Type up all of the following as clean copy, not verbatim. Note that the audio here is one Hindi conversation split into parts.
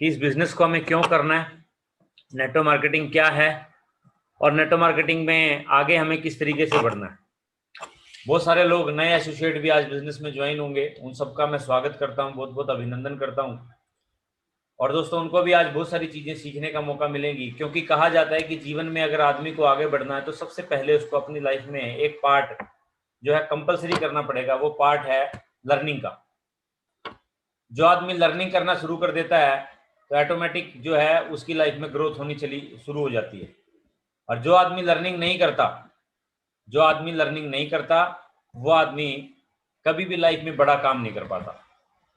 कि इस बिजनेस को हमें क्यों करना है, नेटवर्क मार्केटिंग क्या है और नेटवर्क मार्केटिंग में आगे हमें किस तरीके से बढ़ना है। बहुत सारे लोग नए एसोसिएट भी आज बिजनेस में ज्वाइन होंगे, उन सबका मैं स्वागत करता हूं, बहुत बहुत अभिनंदन करता हूं। और दोस्तों उनको भी आज बहुत सारी चीजें सीखने का मौका मिलेंगी, क्योंकि कहा जाता है कि जीवन में अगर आदमी को आगे बढ़ना है तो सबसे पहले उसको अपनी लाइफ में एक पार्ट जो है कंपलसरी करना पड़ेगा, वो पार्ट है लर्निंग का। जो आदमी लर्निंग करना शुरू कर देता है तो ऑटोमेटिक जो है उसकी लाइफ में ग्रोथ होनी शुरू हो जाती है। और जो आदमी लर्निंग नहीं करता वो आदमी कभी भी लाइफ में बड़ा काम नहीं कर पाता।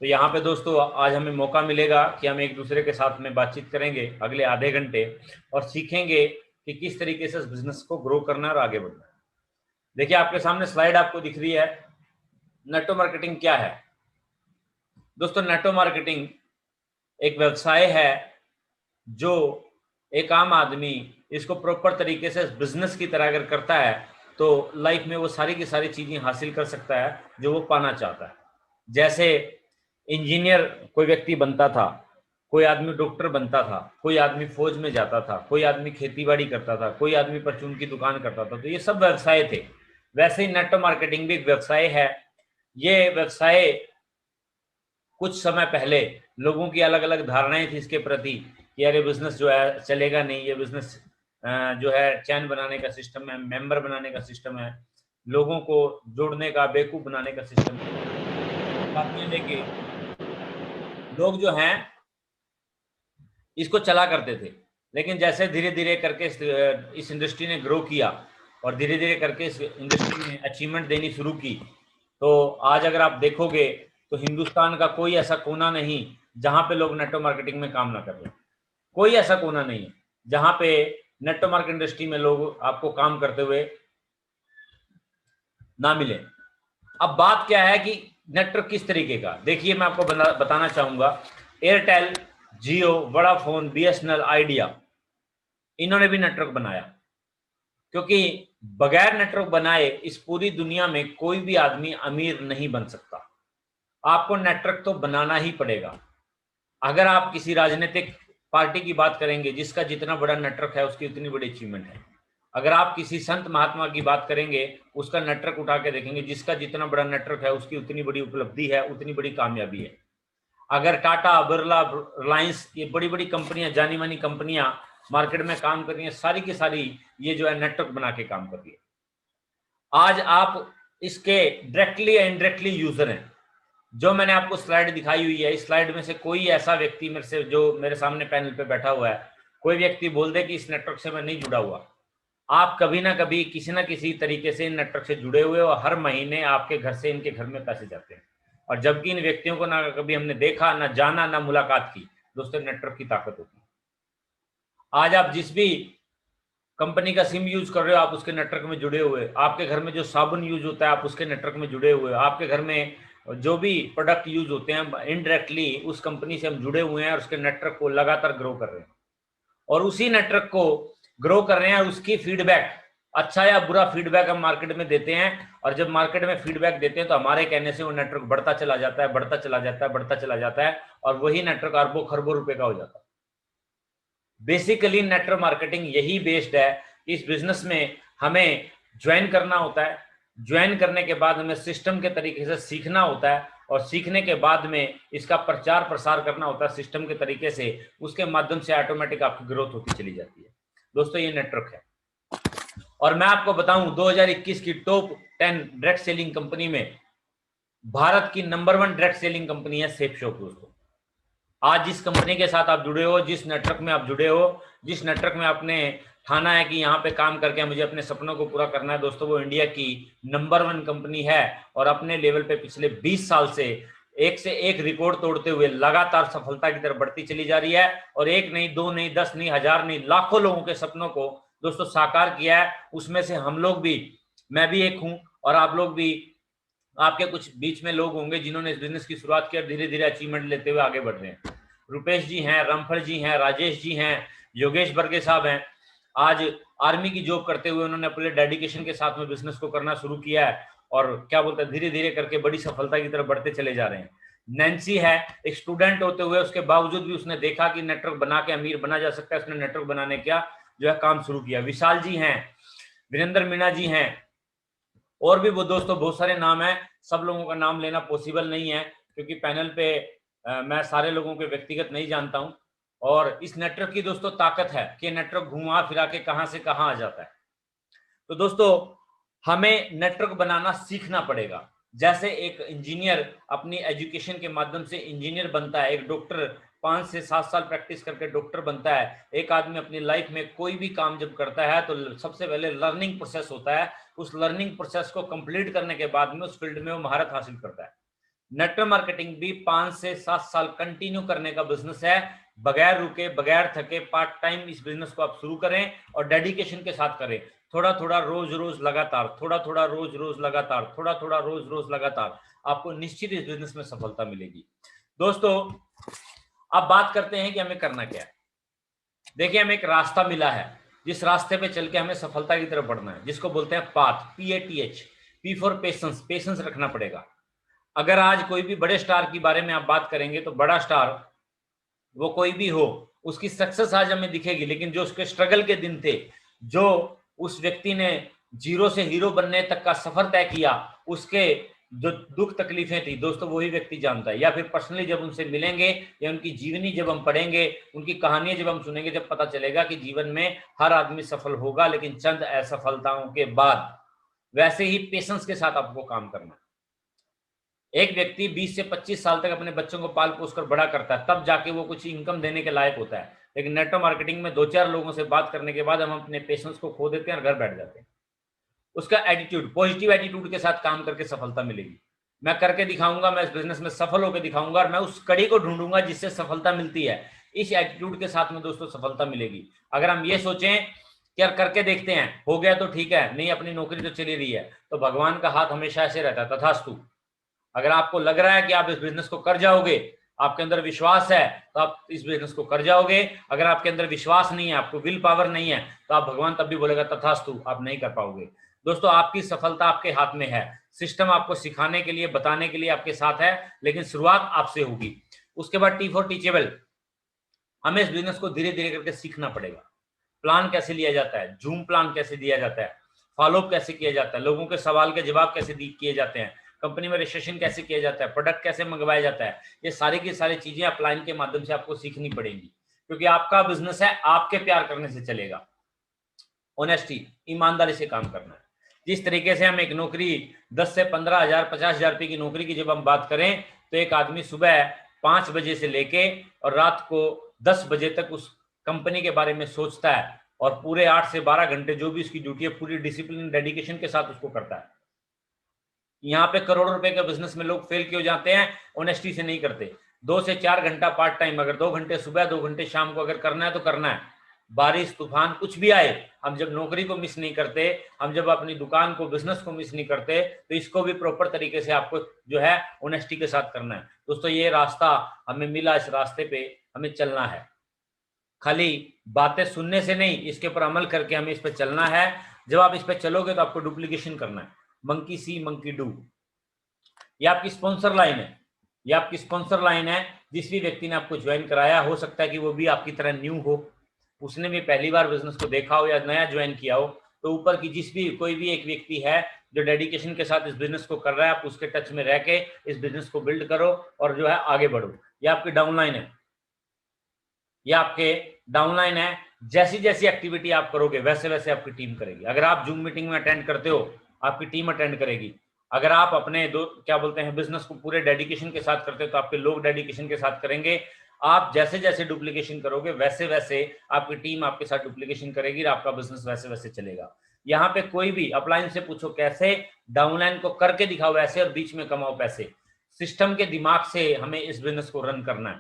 तो यहाँ पे दोस्तों आज हमें मौका मिलेगा कि हम एक दूसरे के साथ में बातचीत करेंगे अगले आधे घंटे और सीखेंगे कि किस तरीके से इस बिजनेस को ग्रो करना है और आगे बढ़ना है। देखिए आपके सामने स्लाइड आपको दिख रही है, नेटवर्क मार्केटिंग क्या है। दोस्तों नेटवर्क मार्केटिंग एक व्यवसाय है जो एक आम आदमी इसको प्रॉपर तरीके से बिजनेस की तरह अगर करता है तो लाइफ में वो सारी की सारी चीजें हासिल कर सकता है जो वो पाना चाहता है। जैसे इंजीनियर कोई व्यक्ति बनता था, कोई आदमी डॉक्टर बनता था, कोई आदमी फौज में जाता था, कोई आदमी खेतीबाड़ी करता था, कोई आदमी परचून की दुकान करता था, तो ये सब व्यवसाय थे। वैसे ही नेटवर्क मार्केटिंग भी एक व्यवसाय है। ये व्यवसाय कुछ समय पहले लोगों की अलग अलग धारणाएं थी इसके प्रति कि यार ये बिजनेस जो है चलेगा नहीं, ये बिजनेस जो है चैन बनाने का सिस्टम है, मेंबर बनाने का सिस्टम है, लोगों को जोड़ने का, बेवकूफ बनाने का सिस्टम है। लेके लोग जो हैं इसको चला करते थे, लेकिन जैसे धीरे धीरे करके इस इंडस्ट्री ने ग्रो किया और धीरे धीरे करके इस इंडस्ट्री ने अचीवमेंट देनी शुरू की, तो आज अगर आप देखोगे तो हिंदुस्तान का कोई ऐसा कोना नहीं जहां पे लोग नेटवर्क मार्केटिंग में काम ना कर रहे। कोई ऐसा कोना नहीं है जहां पे नेटवर्क मार्केटिंग इंडस्ट्री में लोग आपको काम करते हुए ना मिले। अब बात क्या है कि नेटवर्क किस तरीके का, देखिए मैं आपको बताना चाहूंगा। एयरटेल, जियो, वोडाफोन, बीएसएनएल, आइडिया, इन्होंने भी नेटवर्क बनाया, क्योंकि बगैर नेटवर्क बनाए इस पूरी दुनिया में कोई भी आदमी अमीर नहीं बन सकता। आपको नेटवर्क तो बनाना ही पड़ेगा। अगर आप किसी राजनीतिक पार्टी की बात करेंगे, जिसका जितना बड़ा नेटवर्क है उसकी उतनी बड़ी अचीवमेंट है। अगर आप किसी संत महात्मा की बात करेंगे, उसका नेटवर्क उठा के देखेंगे, जिसका जितना बड़ा नेटवर्क है उसकी उतनी बड़ी उपलब्धि है, उतनी बड़ी कामयाबी है। अगर टाटा, बिरला, रिलायंस, ये बड़ी बड़ी कंपनियां, जानी मानी कंपनियां मार्केट में काम कर रही हैं, सारी की सारी ये जो है नेटवर्क बना के काम कर रही है। आज आप इसके डायरेक्टली या इनडायरेक्टली यूजर हैं। जो मैंने आपको स्लाइड दिखाई हुई है, इस स्लाइड में से कोई ऐसा व्यक्ति मेरे से, जो मेरे सामने पैनल पे बैठा हुआ है, कोई व्यक्ति बोल दे कि इस नेटवर्क से मैं नहीं जुड़ा हुआ, आप कभी ना कभी किसी ना किसी तरीके से इन नेटवर्क से जुड़े हुए और हर महीने आपके घर से इनके घर में पैसे जाते हैं। और जबकि इन व्यक्तियों को ना कभी हमने देखा, ना जाना, ना मुलाकात की। दोस्तों नेटवर्क की ताकत होती है। आज आप जिस भी कंपनी का सिम यूज कर रहे हो, आप उसके नेटवर्क में जुड़े हुए। आपके घर में जो साबुन यूज होता है, आप उसके नेटवर्क में जुड़े हुए। आपके घर में जो भी प्रोडक्ट यूज होते हैं, इनडायरेक्टली उस कंपनी से हम जुड़े हुए हैं और उसके नेटवर्क को लगातार ग्रो कर रहे हैं। और उसी नेटवर्क को ग्रो कर रहे हैं, उसकी फीडबैक, अच्छा या बुरा फीडबैक हम मार्केट में देते हैं। और जब मार्केट में फीडबैक देते हैं तो हमारे कहने से वो नेटवर्क बढ़ता चला जाता है, बढ़ता चला जाता है, बढ़ता चला जाता है, और वही नेटवर्क अरबों खरबों रुपए का हो जाता है। बेसिकली नेटवर्क मार्केटिंग यही बेस्ड है। इस बिजनेस में हमें ज्वाइन करना होता है, ज्वाइन करने के बाद हमें सिस्टम के तरीके से सीखना होता है, और सीखने के बाद में इसका प्रचार प्रसार करना होता है सिस्टम के तरीके से। उसके माध्यम से ऑटोमेटिक आपकी ग्रोथ होती चली जाती है। दोस्तों ये नेटवर्क है। और मैं आपको बताऊं, 2021 की टॉप 10 डायरेक्ट सेलिंग कंपनी में भारत की नंबर 1 डायरेक्ट सेलिंग कंपनी है सेफ शॉप। दोस्तों आज जिस कंपनी के साथ आप जुड़े हो, जिस नेटवर्क में आप जुड़े हो, जिस नेटवर्क में आपने ठाना है कि यहाँ पे काम करके मुझे अपने सपनों को पूरा करना है, दोस्तों वो इंडिया की नंबर 1 कंपनी है। और अपने लेवल पे पिछले 20 साल से एक से एक रिकॉर्ड तोड़ते हुए लगातार सफलता की तरफ बढ़ती चली जा रही है। और एक नहीं, दो नहीं, 10 नहीं, 1000 नहीं, लाखों लोगों के सपनों को दोस्तों साकार किया है। उसमें से हम लोग भी, मैं भी एक हूं, और आप लोग भी, आपके कुछ बीच में लोग होंगे जिन्होंने इस बिजनेस की शुरुआत की और धीरे धीरे अचीवमेंट लेते हुए आगे बढ़ रहे हैं। रुपेश जी हैं, रामफल जी हैं, राजेश जी हैं, योगेश बर्गे साहब हैं। आज आर्मी की जॉब करते हुए उन्होंने अपने डेडिकेशन के साथ में बिजनेस को करना शुरू किया है, और क्या बोलते हैं, धीरे धीरे करके बड़ी सफलता की तरफ बढ़ते चले जा रहे हैं। नैन्सी है, एक स्टूडेंट होते हुए उसके बावजूद भी उसने देखा कि नेटवर्क बना के अमीर बना जा सकता है, उसने नेटवर्क बनाने का जो है काम शुरू किया। विशाल जी हैं, वीरेंद्र मीणा जी हैं, और भी वो दोस्तों बहुत सारे नाम हैं। सब लोगों का नाम लेना पॉसिबल नहीं है क्योंकि पैनल पे मैं सारे लोगों के व्यक्तिगत नहीं जानता हूं। और इस नेटवर्क की दोस्तों ताकत है कि नेटवर्क घुमा फिरा के कहां से कहां आ जाता है। तो दोस्तों हमें नेटवर्क बनाना सीखना पड़ेगा। जैसे एक इंजीनियर अपनी एजुकेशन के माध्यम से इंजीनियर बनता है, एक डॉक्टर 5 से 7 साल प्रैक्टिस करके डॉक्टर बनता है, एक आदमी अपनी लाइफ में कोई भी काम जब करता है तो सबसे पहले लर्निंग प्रोसेस होता है। उस लर्निंग प्रोसेस को कंप्लीट करने के बाद में उस फील्ड में वो महारत हासिल करता है। नेटवर्क मार्केटिंग भी 5 से 7 साल कंटिन्यू करने का बिजनेस है, बगैर रुके बगैर थके पार्ट टाइम इस बिजनेस को आप शुरू करें और डेडिकेशन के साथ करें। थोड़ा थोड़ा रोज रोज लगातार, थोड़ा थोड़ा रोज रोज लगातार, थोड़ा थोड़ा रोज रोज लगातार, आपको निश्चित इस बिजनेस में सफलता मिलेगी। दोस्तों अब बात करते हैं कि हमें करना क्या है। देखिए हमें एक रास्ता मिला है, जिस रास्ते पे चल के हमें सफलता की तरफ बढ़ना है, जिसको बोलते हैं path, PATH, P for patience, patience रखना पड़ेगा। अगर आज कोई भी बड़े स्टार के बारे में आप बात करेंगे तो बड़ा स्टार वो कोई भी हो, उसकी सक्सेस आज हमें दिखेगी, लेकिन जो उसके स्ट्रगल के दिन थे, जो उस व्यक्ति ने जीरो से हीरो बनने तक का सफर तय किया, उसके जो दुख तकलीफें थी दोस्तों वही व्यक्ति जानता है। या फिर पर्सनली जब उनसे मिलेंगे या उनकी जीवनी जब हम पढ़ेंगे, उनकी कहानियां जब हम सुनेंगे, जब पता चलेगा कि जीवन में हर आदमी सफल होगा लेकिन चंद असफलताओं के बाद। वैसे ही पेशेंस के साथ आपको काम करना है। एक व्यक्ति 20 से 25 साल तक अपने बच्चों को पाल पोस कर बड़ा करता है, तब जाके वो कुछ इनकम देने के लायक होता है। लेकिन नेटवर्क मार्केटिंग में 2-4 लोगों से बात करने के बाद हम अपने पेशेंस को खो देते हैं और घर बैठ जाते हैं। उसका एटीट्यूड, पॉजिटिव एटीट्यूड के साथ काम करके सफलता मिलेगी। मैं करके दिखाऊंगा, मैं इस बिजनेस में सफल होकर दिखाऊंगा और मैं उस कड़ी को ढूंढूंगा जिससे सफलता मिलती है। इस एटीट्यूड के साथ में दोस्तों सफलता मिलेगी। अगर हम ये सोचें कि यार करके देखते हैं, हो गया तो ठीक है, नहीं अपनी नौकरी तो चली रही है, तो भगवान का हाथ हमेशा ऐसे रहता है, तथास्तु। अगर आपको लग रहा है कि आप इस बिजनेस को कर जाओगे, आपके अंदर विश्वास है, तो आप इस बिजनेस को कर जाओगे। अगर आपके अंदर विश्वास नहीं है, आपको विल पावर नहीं है, तो आप भगवान तब भी बोलेगा तथास्तु, आप नहीं कर पाओगे। दोस्तों आपकी सफलता आपके हाथ में है। सिस्टम आपको सिखाने के लिए, बताने के लिए आपके साथ है, लेकिन शुरुआत आपसे होगी। उसके बाद T फॉर टीचेबल, हमें इस बिजनेस को धीरे धीरे करके सीखना पड़ेगा। प्लान कैसे लिया जाता है, जूम प्लान कैसे दिया जाता है, फॉलोअप कैसे किया जाता है, लोगों के सवाल के जवाब कैसे किए जाते हैं, कंपनी में रजिस्ट्रेशन कैसे किया जाता है, प्रोडक्ट कैसे मंगवाया जाता है, ये सारी की सारी चीजें अपलाइन के माध्यम से आपको सीखनी पड़ेंगी। क्योंकि आपका बिजनेस है, आपके प्यार करने से चलेगा। ऑनेस्टी, ईमानदारी से काम करना है। जिस तरीके से हम एक नौकरी 10 से 15,000 50,000 रुपए की नौकरी की जब हम बात करें, तो एक आदमी सुबह 5 बजे से लेके और रात को 10 बजे तक उस कंपनी के बारे में सोचता है और पूरे 8 से 12 घंटे जो भी उसकी ड्यूटी है पूरी डिसिप्लिन डेडिकेशन के साथ उसको करता है। यहाँ पे करोड़ों रुपए के बिजनेस में लोग फेल क्यों जाते हैं? ऑनेस्टी से नहीं करते। 2 से 4 घंटा पार्ट टाइम, अगर 2 घंटे सुबह 2 घंटे शाम को अगर करना है तो करना है। बारिश तूफान कुछ भी आए, हम जब नौकरी को मिस नहीं करते, हम जब अपनी दुकान को, बिजनेस को मिस नहीं करते, तो इसको भी प्रॉपर तरीके से आपको जो है ऑनेस्टी के साथ करना है। दोस्तों ये रास्ता हमें मिला, इस रास्ते पे हमें चलना है। खाली बातें सुनने से नहीं, इसके ऊपर अमल करके हमें इस पर चलना है। जब आप इस पर चलोगे तो आपको डुप्लीकेशन करना है। मंकी सी मंकी डू, ये आपकी स्पॉन्सर लाइन है। ये आपकी स्पॉन्सर लाइन है। जिस भी व्यक्ति ने आपको ज्वाइन कराया, हो सकता है कि वो भी आपकी तरह न्यू हो, उसने भी पहली बार बिजनेस को देखा हो या नया ज्वाइन किया हो। तो ऊपर की जिस भी कोई भी एक व्यक्ति है जो डेडिकेशन के साथ इस बिजनेस को कर रहा है, आप उसके टच में रह के इस बिजनेस को बिल्ड करो और जो है आगे बढ़ो। ये आपकी डाउनलाइन है, ये आपके डाउनलाइन है। जैसी जैसी एक्टिविटी आप करोगे वैसे वैसे आपकी टीम करेगी। अगर आप जूम मीटिंग में अटेंड करते हो, आपकी टीम अटेंड करेगी। अगर आप अपने बिजनेस को पूरे डेडिकेशन के साथ करते हो तो आपके लोग डेडिकेशन के साथ करेंगे। आप जैसे जैसे डुप्लीकेशन करोगे वैसे वैसे आपकी टीम आपके साथ डुप्लीकेशन करेगी और आपका बिजनेस वैसे वैसे चलेगा। यहाँ पे कोई भी अपलाइन से पूछो कैसे, डाउनलाइन को करके दिखाओ ऐसे और बीच में कमाओ पैसे। सिस्टम के दिमाग से हमें इस बिजनेस को रन करना है,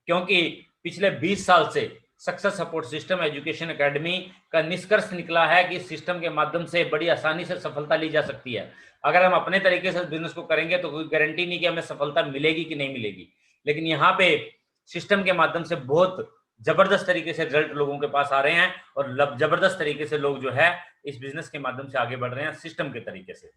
क्योंकि पिछले 20 साल से success support system education academy का निष्कर्ष निकला है कि सिस्टम के माध्यम से बड़ी आसानी से सफलता ली जा सकती है। अगर हम अपने तरीके से बिजनेस को करेंगे तो कोई गारंटी नहीं कि हमें सफलता मिलेगी कि नहीं मिलेगी, लेकिन यहाँ पे सिस्टम के माध्यम से बहुत जबरदस्त तरीके से रिजल्ट लोगों के पास आ रहे हैं और जबरदस्त तरीके से लोग जो है इस बिजनेस के माध्यम से आगे बढ़ रहे हैं सिस्टम के तरीके से।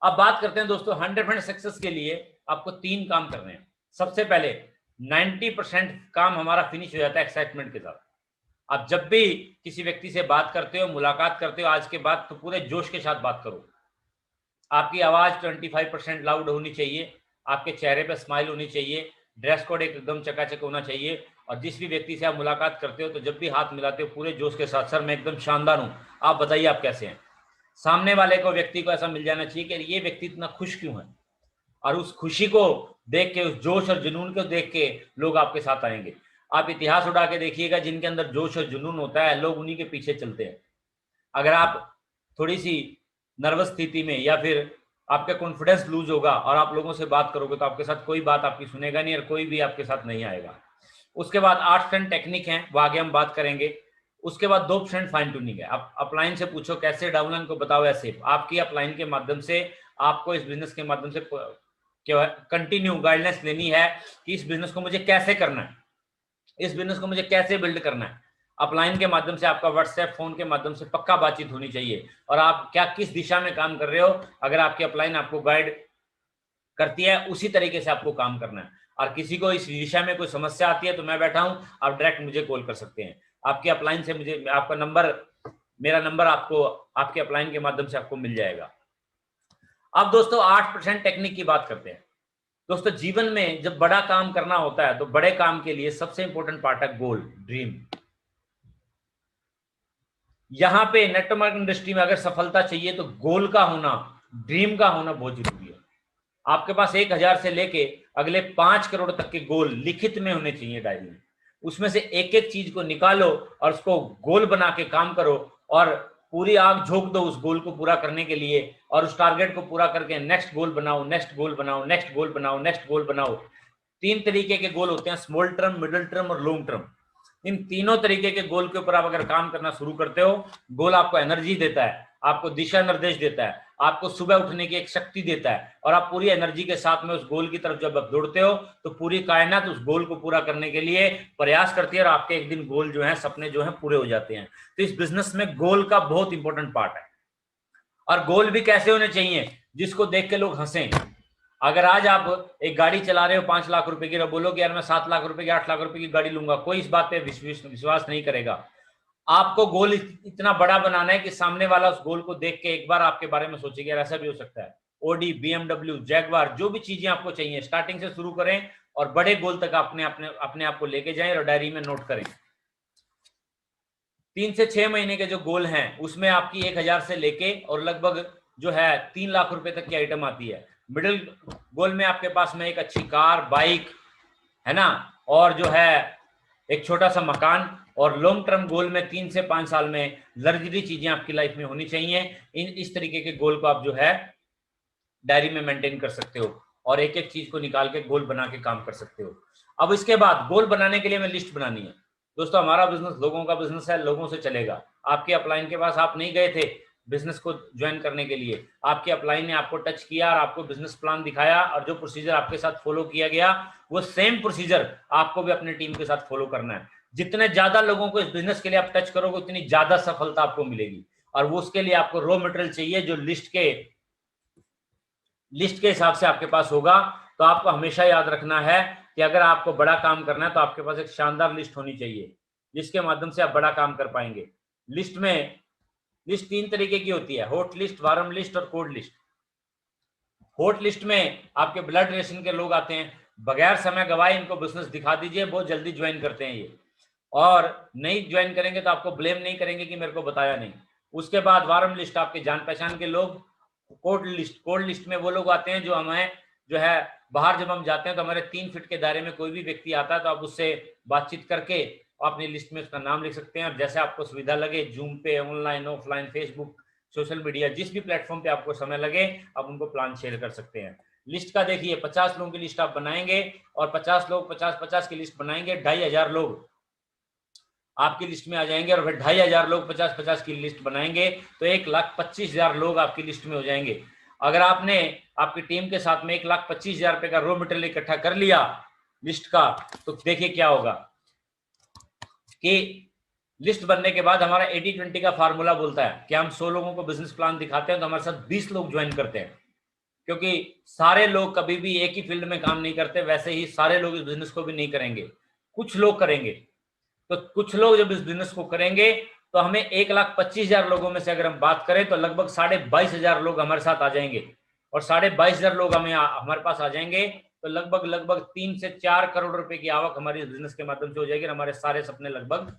अब बात करते हैं दोस्तों 100% सक्सेस के लिए आपको 3 काम करने हैं। सबसे पहले 90% काम हमारा फिनिश हो जाता है एक्साइटमेंट के साथ। आप जब भी किसी व्यक्ति से बात करते हो, मुलाकात करते हो आज के बाद, तो पूरे जोश के साथ बात करो। आपकी आवाज 25% लाउड होनी चाहिए, आपके चेहरे पे स्माइल होनी चाहिए, ड्रेस कोड एकदम चकाचक होना चाहिए, और जिस भी व्यक्ति से आप मुलाकात करते हो तो जब भी हाथ मिलाते हो पूरे जोश के साथ, सर मैं एकदम शानदार हूं, आप बताइए आप कैसे हैं। सामने वाले को व्यक्ति को ऐसा मिल जाना चाहिए कि ये व्यक्ति इतना खुश क्यों है, और उस खुशी को देख के, उस जोश और जुनून को देख के लोग आपके साथ आएंगे। आप इतिहास उड़ा के देखिएगा, जिनके अंदर जोश और जुनून होता है लोग उन्हीं के पीछे चलते हैं। अगर आप थोड़ी सी नर्वस स्थिति में या फिर आपका कॉन्फिडेंस लूज होगा और आप लोगों से बात करोगे तो आपके साथ कोई बात आपकी सुनेगा नहीं और कोई भी आपके साथ नहीं आएगा। उसके बाद 8% टेक्निक है, वो आगे हम बात करेंगे। उसके बाद 2% फाइन ट्यूनिंग है। आप अपलाइन से पूछो कैसे डाउनलाइन को बताओ ऐसे, आपकी अपलाइन के माध्यम से आपको इस बिजनेस के माध्यम से कंटिन्यू गाइडलाइंस लेनी है कि इस बिजनेस को मुझे कैसे करना है, इस बिजनेस को मुझे कैसे बिल्ड करना है। अपलाइन के माध्यम से आपका व्हाट्सएप फोन के माध्यम से पक्का बातचीत होनी चाहिए, और आप क्या किस दिशा में काम कर रहे हो, अगर आपकी अपलाइन आपको गाइड करती है उसी तरीके से आपको काम करना है। और किसी को इस दिशा में कोई समस्या आती है तो मैं बैठा हूं, आप डायरेक्ट मुझे कॉल कर सकते हैं। आपकी अपलाइन से मुझे आपका नंबर, मेरा नंबर आपको आपके अपलाइन के माध्यम से आपको मिल जाएगा। अब दोस्तों 8% टेक्निक की बात करते हैं। दोस्तों जीवन में जब बड़ा काम करना होता है तो बड़े काम के लिए सबसे इंपॉर्टेंट पार्ट है गोल, ड्रीम। यहां पे नेटवर्क मार्केटिंग इंडस्ट्री में अगर सफलता चाहिए तो गोल का होना, ड्रीम का होना बहुत जरूरी है। आपके पास 1000 से लेके अगले 5 करोड़ तक के गोल लिखित में होने चाहिए डायरी में। उसमें से एक एक चीज को निकालो और उसको गोल बना के काम करो, और पूरी आग झोंक दो उस गोल को पूरा करने के लिए, और उस टारगेट को पूरा करके नेक्स्ट गोल बनाओ, नेक्स्ट गोल बनाओ, नेक्स्ट गोल बनाओ, नेक्स्ट गोल बनाओ। 3 तरीके के गोल होते हैं, स्मॉल टर्म, मिडिल टर्म और लॉन्ग टर्म। इन तीनों तरीके के गोल के ऊपर आप अगर काम करना शुरू करते हो, गोल आपको एनर्जी देता है, आपको दिशा निर्देश देता है, आपको सुबह उठने की एक शक्ति देता है, और आप पूरी एनर्जी के साथ में उस गोल की तरफ जब आप दौड़ते हो तो पूरी कायनात उस गोल को पूरा करने के लिए प्रयास करती है, और आपके एक दिन गोल जो है, सपने जो है पूरे हो जाते हैं। तो इस बिजनेस में गोल का बहुत इंपॉर्टेंट पार्ट है। और गोल भी कैसे होने चाहिए जिसको देख के लोग हंसें। अगर आज आप एक गाड़ी चला रहे हो 5 लाख रुपए की, बोलोगे यार मैं 7 लाख रुपए की, 8 लाख रुपए की गाड़ी लूंगा, कोई इस बात पे विश्वास नहीं करेगा। आपको गोल इतना बड़ा बनाना है कि सामने वाला उस गोल को देख के एक बार आपके बारे में सोचेगा यार ऐसा भी हो सकता है। ओडी, बीएमडब्ल्यू, जैगवार, जो भी चीजें आपको चाहिए स्टार्टिंग से शुरू करें और बड़े गोल तक अपने आप को लेके जाएं और डायरी में नोट करें। 3 से 6 महीने के जो गोल हैं उसमें आपकी 1000 से लेके और लगभग जो है 3 लाख रुपए तक की आइटम आती है। मिडिल गोल में आपके पास में एक अच्छी कार, बाइक है ना, और जो है एक छोटा सा मकान। और लॉन्ग टर्म गोल में 3 से 5 साल में लग्जरी चीजें आपकी लाइफ में होनी चाहिए। इस तरीके के गोल को आप जो है डायरी में मेंटेन कर सकते हो, और एक एक चीज को निकाल के गोल बना के काम कर सकते हो। अब इसके बाद गोल बनाने के लिए हमें लिस्ट बनानी है। दोस्तों हमारा बिजनेस लोगों का बिजनेस है, लोगों से चलेगा। आपके अपलाइन के पास आप नहीं गए थे बिजनेस को ज्वाइन करने के लिए, आपके अपलाइन ने आपको टच किया और आपको बिजनेस प्लान दिखाया, और जो प्रोसीजर आपके साथ फॉलो किया गया वो सेम प्रोसीजर आपको भी अपनी टीम के साथ फॉलो करना है। जितने ज्यादा लोगों को इस बिजनेस के लिए आप टच करोगे उतनी ज्यादा सफलता आपको मिलेगी, और वो उसके लिए आपको रॉ मटेरियल चाहिए जो लिस्ट के हिसाब से आपके पास होगा। तो आपको हमेशा याद रखना है कि अगर आपको बड़ा काम करना है तो आपके पास एक शानदार लिस्ट होनी चाहिए जिसके माध्यम से आप बड़ा काम कर पाएंगे। लिस्ट 3 तरीके की होती है, हॉट लिस्ट, वार्म लिस्ट और कोल्ड लिस्ट। हॉट लिस्ट में आपके ब्लड रिलेशन के लोग आते हैं, बगैर समय गवाए इनको बिजनेस दिखा दीजिए, बहुत जल्दी ज्वाइन करते हैं ये, और नहीं ज्वाइन करेंगे तो आपको ब्लेम नहीं करेंगे कि मेरे को बताया नहीं। उसके बाद वार्म लिस्ट, आपके जान पहचान के लोग। कोल्ड लिस्ट में वो लोग आते हैं जो हमें जो है बाहर जब हम जाते हैं तो हमारे 3 फीट के दायरे में कोई भी व्यक्ति आता है तो आप उससे बातचीत करके अपनी लिस्ट में उसका नाम लिख सकते हैं, और जैसे आपको सुविधा लगे जूम पे, online, offline, Facebook, social media, जिस भी प्लेटफॉर्म पे आपको समय लगे आप उनको प्लान शेयर कर सकते हैं। लिस्ट का देखिए 50 लोगों की लिस्ट आप बनाएंगे, और 50 लोग 50-50 की लिस्ट बनाएंगे, 2500 लोग आपकी लिस्ट में आ जाएंगे, और फिर 2500 लोग 50-50 की लिस्ट बनाएंगे तो 1,25,000 लोग आपकी लिस्ट में हो जाएंगे। अगर आपने आपकी टीम के साथ में 1,25,000 रुपए का रॉ मटेरियल इकट्ठा कर लिया लिस्ट का, तो देखिए क्या होगा कि लिस्ट बनने के बाद हमारा 80-20 का फार्मूला बोलता है कि हम 100 लोगों को बिजनेस प्लान दिखाते हैं तो हमारे साथ 20 लोग ज्वाइन करते हैं। क्योंकि सारे लोग कभी भी एक ही फील्ड में काम नहीं करते, वैसे ही सारे लोग इस बिजनेस को भी नहीं करेंगे, कुछ लोग करेंगे। तो कुछ लोग जब इस बिजनेस को करेंगे तो हमें 1,25,000 लोगों में से अगर हम बात करें तो लगभग 22,500 लोग हमारे साथ आ जाएंगे, और 22,500 लोग हमारे पास आ जाएंगे तो लगभग 3 से 4 करोड़ रुपए की आवक हमारी इस बिजनेस के माध्यम से हो जाएगी, और हमारे सारे सपने लगभग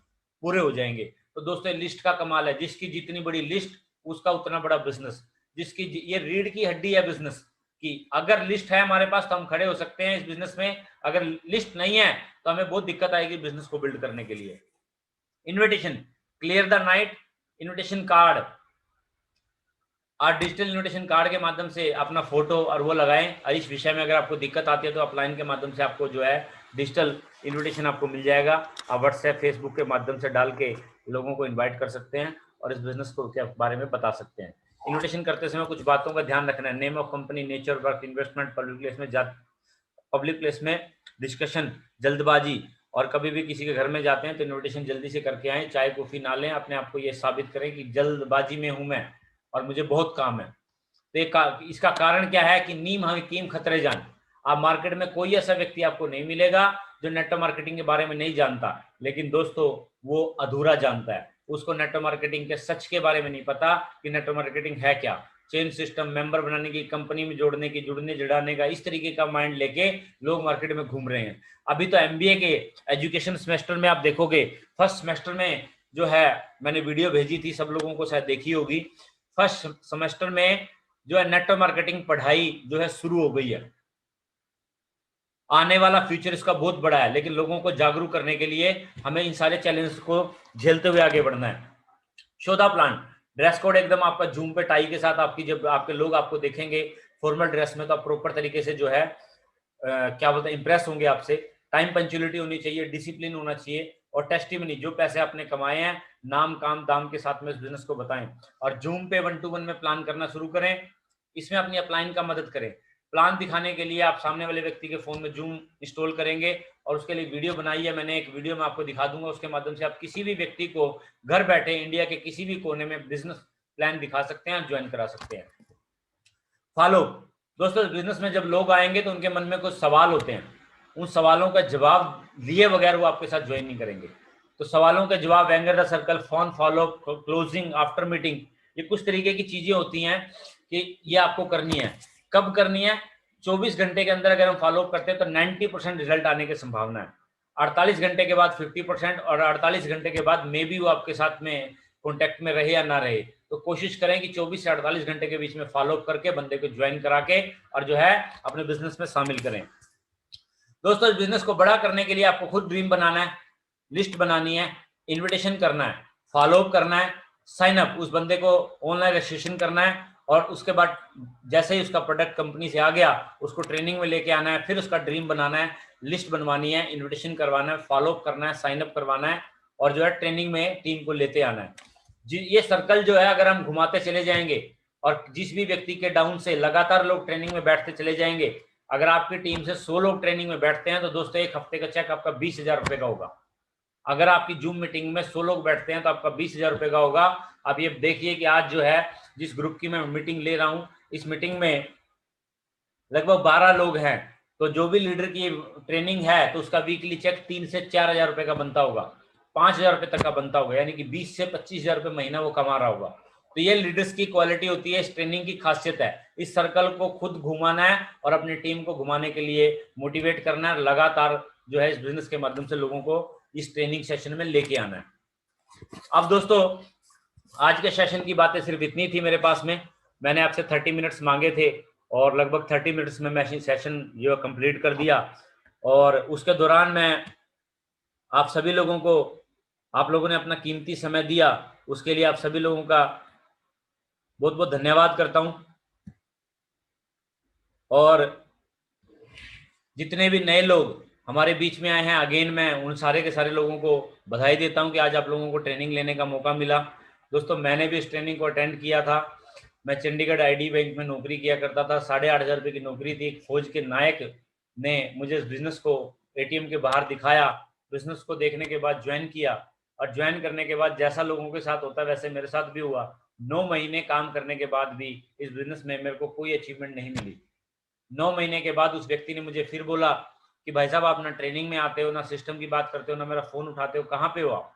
पूरे हो जाएंगे। तो दोस्तों लिस्ट का कमाल है, जिसकी जितनी बड़ी लिस्ट उसका उतना बड़ा बिजनेस, जिसकी ये रीढ़ की हड्डी है बिजनेस की। अगर लिस्ट है हमारे पास तो हम खड़े हो सकते हैं इस बिजनेस में, अगर लिस्ट नहीं है तो हमें बहुत दिक्कत आएगी बिजनेस को बिल्ड करने के लिए। Invitation, clear the night invitation card, आप डिजिटल इन्विटेशन कार्ड के माध्यम से अपना फोटो और वो लगाएं। इस विषय में अगर आपको दिक्कत आती है तो अपलाइन के माध्यम से आपको जो है डिजिटल इन्विटेशन आपको मिल जाएगा। आप व्हाट्सएप फेसबुक के माध्यम से डाल के लोगों को इन्वाइट कर सकते हैं और इस बिजनेस को के बारे में बता सकते हैं। इन्विटेशन करते समय कुछ बातों का ध्यान रखना है, name of company, nature work, investment, public place में डिस्कशन, जल्दबाजी, और कभी भी किसी के घर में जाते हैं तो इन्विटेशन जल्दी से करके आए, चाय कॉफी ना लें, अपने आप को ये साबित करें कि जल्दबाजी में हूं मैं और मुझे बहुत काम है। तो इसका कारण क्या है कि नीम हकीम खतरे जान। आप मार्केट में कोई ऐसा व्यक्ति आपको नहीं मिलेगा जो नेटवर्क मार्केटिंग के बारे में नहीं जानता, लेकिन दोस्तों वो अधूरा जानता है, उसको नेटवर्क मार्केटिंग के सच के बारे में नहीं पता कि नेटवर्क मार्केटिंग है क्या। चेन सिस्टम, मेंबर बनाने की, कंपनी में जोड़ने की, जुड़ने जुड़ाने का, इस तरीके का माइंड लेके लोग मार्केट में घूम रहे हैं। अभी तो एमबीए के एजुकेशन सेमेस्टर में आप देखोगे, फर्स्ट सेमेस्टर में जो है, मैंने वीडियो भेजी थी, सब लोगों को शायद देखी होगी, फर्स्ट सेमेस्टर में जो है नेटवर्क मार्केटिंग पढ़ाई जो है शुरू हो गई है। आने वाला फ्यूचर इसका बहुत बड़ा है, लेकिन लोगों को जागरूक करने के लिए हमें इन सारे चैलेंज को झेलते हुए आगे बढ़ना है। Show the plan, dress code एकदम आपका जूम पे टाई के साथ, आपकी जब आपके लोग आपको देखेंगे फॉर्मल ड्रेस में तो आप प्रॉपर तरीके से जो है क्या बोलते हैं इंप्रेस होंगे आपसे। टाइम पंक्चुअलिटी होनी चाहिए, डिसिप्लिन होना चाहिए, और टेस्टिमनी, जो पैसे आपने कमाए हैं नाम काम दाम के साथ में इस बिजनेस को बताएं। और जूम पे 1-to-1 में प्लान करना शुरू करें, इसमें अपनी अपलाइन का मदद करें। प्लान दिखाने के लिए आप सामने वाले व्यक्ति के फोन में जूम इंस्टॉल करेंगे और उसके लिए वीडियो बनाई है मैंने, एक वीडियो में आपको दिखा दूंगा, उसके माध्यम से आप किसी भी व्यक्ति को घर बैठे इंडिया के किसी भी कोने में बिजनेस प्लान दिखा सकते हैं, ज्वाइन करा सकते हैं। फॉलो, दोस्तों बिजनेस में जब लोग आएंगे तो उनके मन में कुछ सवाल होते हैं, उन सवालों का जवाब लिए बगैर वो आपके साथ ज्वाइन नहीं करेंगे। तो सवालों के जवाब, anger the circle, phone follow, closing, after meeting, ये कुछ तरीके की चीजें होती हैं कि ये आपको करनी है। कब करनी है? 24 घंटे के अंदर अगर हम फॉलो करते हैं तो 90% रिजल्ट आने की संभावना है। 48 घंटे के बाद 50%, और 48 घंटे के बाद मे बी वो आपके साथ में कॉन्टेक्ट में रहे या ना रहे। तो कोशिश करें कि 24 से 48 घंटे के बीच में फॉलो करके बंदे को ज्वाइन करा के और जो है अपने बिजनेस में शामिल करें। दोस्तों इस बिजनेस को बड़ा करने के लिए आपको खुद ड्रीम बनाना है, लिस्ट बनानी है, इन्विटेशन करना है, फॉलो अप करना है, साइन अप, उस बंदे को ऑनलाइन रजिस्ट्रेशन करना है, और उसके बाद जैसे ही उसका प्रोडक्ट कंपनी से आ गया उसको ट्रेनिंग में लेके आना है, फिर उसका ड्रीम बनाना है, लिस्ट बनवानी है, इन्विटेशन करवाना है, फॉलो अप करना है, साइन अप करवाना है, और जो है ट्रेनिंग में टीम को लेते आना है। ये सर्कल जो है अगर हम घुमाते चले जाएंगे और जिस भी व्यक्ति के डाउन से लगातार लोग ट्रेनिंग में बैठते चले जाएंगे, अगर आपकी टीम से 100 लोग ट्रेनिंग में बैठते हैं तो दोस्तों एक हफ्ते का चेक आपका 20,000 रुपए का होगा। अगर आपकी जूम मीटिंग में 100 लोग बैठते हैं तो आपका 20,000 रुपए का होगा। आप ये देखिए कि आज जो है जिस ग्रुप की मैं मीटिंग ले रहा हूं, इस मीटिंग में लगभग 12 लोग हैं, तो जो भी लीडर की ट्रेनिंग है तो उसका वीकली चेक 3 से 4,000 रुपए का बनता होगा, 5,000 रुपए तक का बनता होगा, यानी कि 20 से 25,000 रुपए महीना वो कमा रहा होगा। तो ये लीडर्स की क्वालिटी होती है, इस ट्रेनिंग की खासियत है। इस सर्कल को खुद घुमाना है और अपनी टीम को घुमाने के लिए मोटिवेट करना है, लगातार जो है इस बिजनेस के माध्यम से लोगों को इस ट्रेनिंग सेशन में लेके आना है। अब दोस्तों आज के सेशन की बातें सिर्फ इतनी थी मेरे पास में, मैंने आपसे 30 मिनट्स मांगे थे और लगभग 30 मिनट्स में मैं सेशन जो कंप्लीट कर दिया। और उसके दौरान मैं आप सभी लोगों को, आप लोगों ने अपना कीमती समय दिया, उसके लिए आप सभी लोगों का बहुत बहुत धन्यवाद करता हूं। और जितने भी नए लोग हमारे बीच में आए हैं, अगेन मैं उन सारे के सारे लोगों को बधाई देता हूं कि आज आप लोगों को ट्रेनिंग लेने का मौका मिला। दोस्तों मैंने भी इस ट्रेनिंग को अटेंड किया था। मैं चंडीगढ़ आईडी बैंक में नौकरी किया करता था, 8,500 रुपये की नौकरी थी। एक फौज के नायक ने मुझे इस बिजनेस को एटीएम के बाहर दिखाया, बिजनेस को देखने के बाद ज्वाइन किया, और ज्वाइन करने के बाद जैसा लोगों के साथ होता है वैसे मेरे साथ भी हुआ। 9 महीने काम करने के बाद भी इस बिजनेस में मेरे को कोई अचीवमेंट नहीं मिली। 9 महीने के बाद उस व्यक्ति ने मुझे फिर बोला कि भाई साहब आप ना ट्रेनिंग में आते हो, ना सिस्टम की बात करते हो, ना मेरा फोन उठाते हो, कहाँ पे हो आप?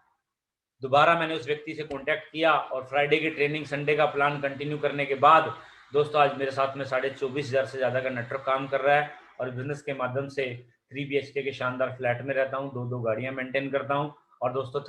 दोबारा मैंने उस व्यक्ति से कांटेक्ट किया और फ्राइडे की ट्रेनिंग, संडे का प्लान कंटिन्यू करने के बाद दोस्तों आज मेरे साथ में 24,500 से ज़्यादा का नेटवर्क काम कर रहा है और बिजनेस के माध्यम से 3 BHK के शानदार फ्लैट में रहता हूँ, 2 गाड़ियाँ मेंटेन करता हूँ। और दोस्तों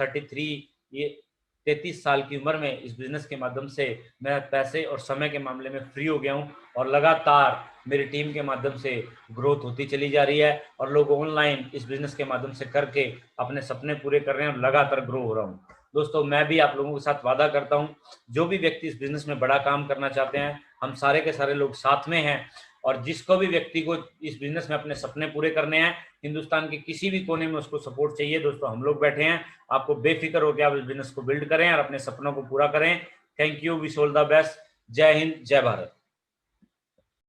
33 साल की उम्र में इस बिजनेस के माध्यम से मैं पैसे और समय के मामले में फ्री हो गया हूँ और लगातार मेरी टीम के माध्यम से ग्रोथ होती चली जा रही है और लोग ऑनलाइन इस बिजनेस के माध्यम से करके अपने सपने पूरे कर रहे हैं और लगातार ग्रो हो रहा हूँ। दोस्तों मैं भी आप लोगों के साथ वादा करता हूं, जो भी व्यक्ति इस बिजनेस में बड़ा काम करना चाहते हैं, हम सारे के सारे लोग साथ में हैं और जिसको भी व्यक्ति को इस बिजनेस में अपने सपने पूरे करने हैं, हिंदुस्तान के किसी भी कोने में उसको सपोर्ट चाहिए, दोस्तों हम लोग बैठे हैं। आपको बेफिक्र होकर आप इस बिजनेस को बिल्ड करें और अपने सपनों को पूरा करें। Thank you, wish all the best. जय हिंद, जय भारत।